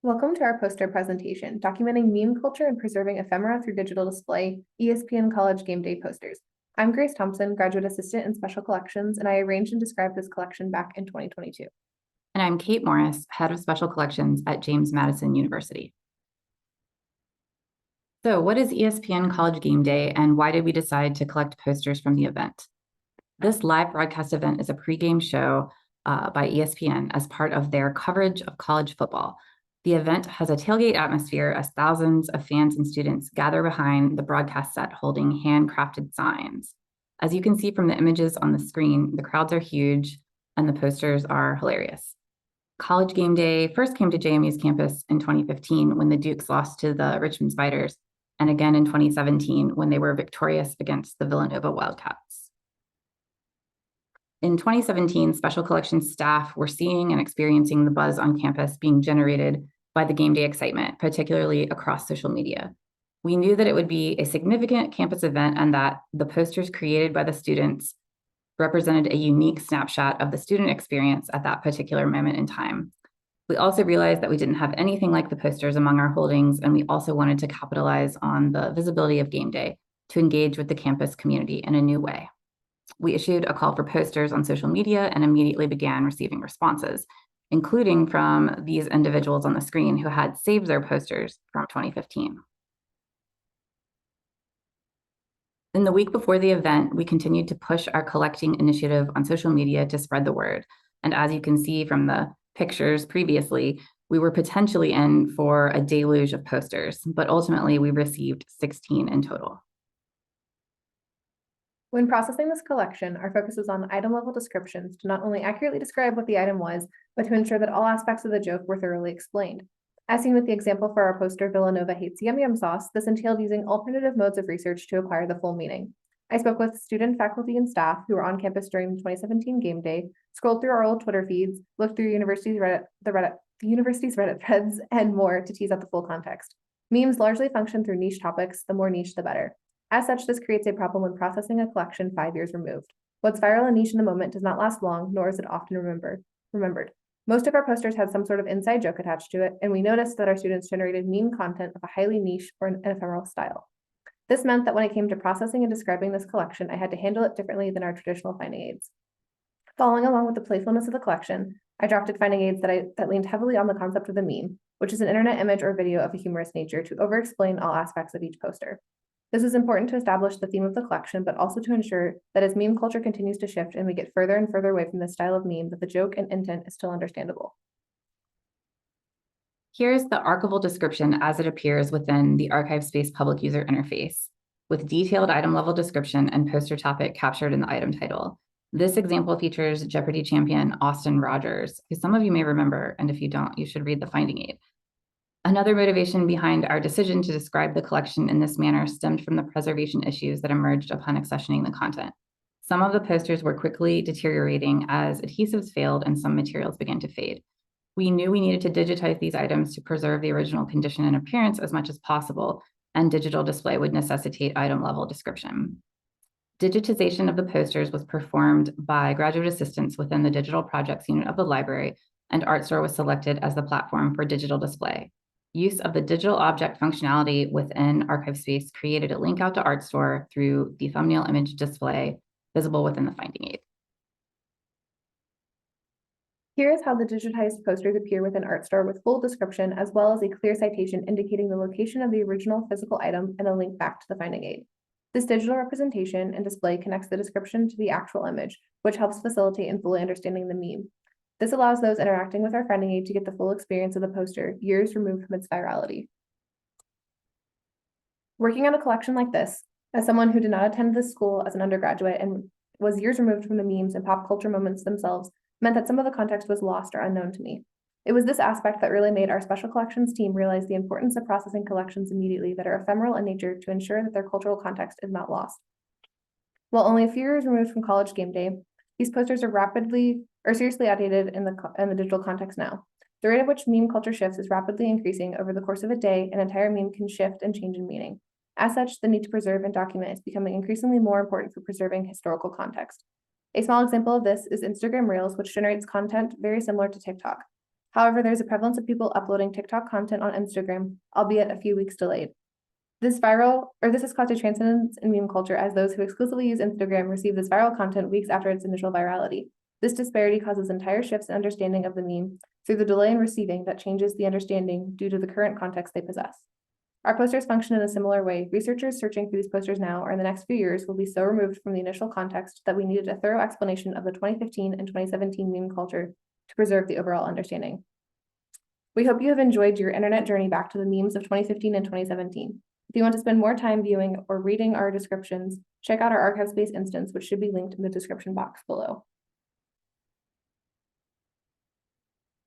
Welcome to our poster presentation, documenting meme culture and preserving ephemera through digital display, ESPN College GameDay posters. I'm Grace Thomsen, Graduate Assistant in Special Collections, and I arranged and described this collection back in 2022. And I'm Kate Morris, Head of Special Collections at James Madison University. So what is ESPN College GameDay, and why did we decide to collect posters from the event? This live broadcast event is a pregame show by ESPN as part of their coverage of college football. The event has a tailgate atmosphere as thousands of fans and students gather behind the broadcast set holding handcrafted signs. As you can see from the images on the screen, the crowds are huge and the posters are hilarious. College GameDay first came to JMU's campus in 2015 when the Dukes lost to the Richmond Spiders, and again in 2017 when they were victorious against the Villanova Wildcats. In 2017, Special Collections staff were seeing and experiencing the buzz on campus being generated by the game day excitement, particularly across social media. We knew that it would be a significant campus event and that the posters created by the students represented a unique snapshot of the student experience at that particular moment in time. We also realized that we didn't have anything like the posters among our holdings, and we also wanted to capitalize on the visibility of game day to engage with the campus community in a new way. We issued a call for posters on social media and immediately began receiving responses, including from these individuals on the screen who had saved their posters from 2015. In the week before the event, we continued to push our collecting initiative on social media to spread the word. And as you can see from the pictures previously, we were potentially in for a deluge of posters, but ultimately we received 16 in total. When processing this collection, our focus was on item-level descriptions to not only accurately describe what the item was, but to ensure that all aspects of the joke were thoroughly explained. As seen with the example for our poster, Villanova Hates Yum Yum Sauce, this entailed using alternative modes of research to acquire the full meaning. I spoke with student, faculty, and staff who were on campus during the 2017 game day, scrolled through our old Twitter feeds, looked through the university's Reddit threads, and more to tease out the full context. Memes largely function through niche topics, the more niche the better. As such, this creates a problem when processing a collection 5 years removed. What's viral and niche in the moment does not last long, nor is it often remembered. Most of our posters had some sort of inside joke attached to it, and we noticed that our students generated meme content of a highly niche or an ephemeral style. This meant that when it came to processing and describing this collection, I had to handle it differently than our traditional finding aids. Following along with the playfulness of the collection, I drafted finding aids that leaned heavily on the concept of the meme, which is an internet image or video of a humorous nature to over-explain all aspects of each poster. This is important to establish the theme of the collection, but also to ensure that as meme culture continues to shift and we get further and further away from this style of meme, that the joke and intent is still understandable. Here's the archival description as it appears within the ArchivesSpace public user interface, with detailed item level description and poster topic captured in the item title. This example features Jeopardy champion Austin Rogers, who some of you may remember, and if you don't, you should read the finding aid. Another motivation behind our decision to describe the collection in this manner stemmed from the preservation issues that emerged upon accessioning the content. Some of the posters were quickly deteriorating as adhesives failed and some materials began to fade. We knew we needed to digitize these items to preserve the original condition and appearance as much as possible, and digital display would necessitate item-level description. Digitization of the posters was performed by graduate assistants within the digital projects unit of the library, and Artstor was selected as the platform for digital display. Use of the digital object functionality within ArchivesSpace created a link out to Artstor through the thumbnail image display visible within the finding aid. Here is how the digitized posters appear within Artstor with full description, as well as a clear citation indicating the location of the original physical item and a link back to the finding aid. This digital representation and display connects the description to the actual image, which helps facilitate in fully understanding the meme. This allows those interacting with our finding aid to get the full experience of the poster, years removed from its virality. Working on a collection like this, as someone who did not attend this school as an undergraduate and was years removed from the memes and pop culture moments themselves, meant that some of the context was lost or unknown to me. It was this aspect that really made our special collections team realize the importance of processing collections immediately that are ephemeral in nature to ensure that their cultural context is not lost. While only a few years removed from college game day, these posters are seriously outdated in the digital context now. The rate at which meme culture shifts is rapidly increasing over the course of a day. An entire meme can shift and change in meaning. As such, the need to preserve and document is becoming increasingly more important for preserving historical context. A small example of this is Instagram Reels, which generates content very similar to TikTok. However, there's a prevalence of people uploading TikTok content on Instagram, albeit a few weeks delayed. This has caused a transcendence in meme culture, as those who exclusively use Instagram receive this viral content weeks after its initial virality. This disparity causes entire shifts in understanding of the meme through the delay in receiving that changes the understanding due to the current context they possess. Our posters function in a similar way. Researchers searching through these posters now or in the next few years will be so removed from the initial context that we needed a thorough explanation of the 2015 and 2017 meme culture to preserve the overall understanding. We hope you have enjoyed your internet journey back to the memes of 2015 and 2017. If you want to spend more time viewing or reading our descriptions, check out our ArchivesSpace instance, which should be linked in the description box below.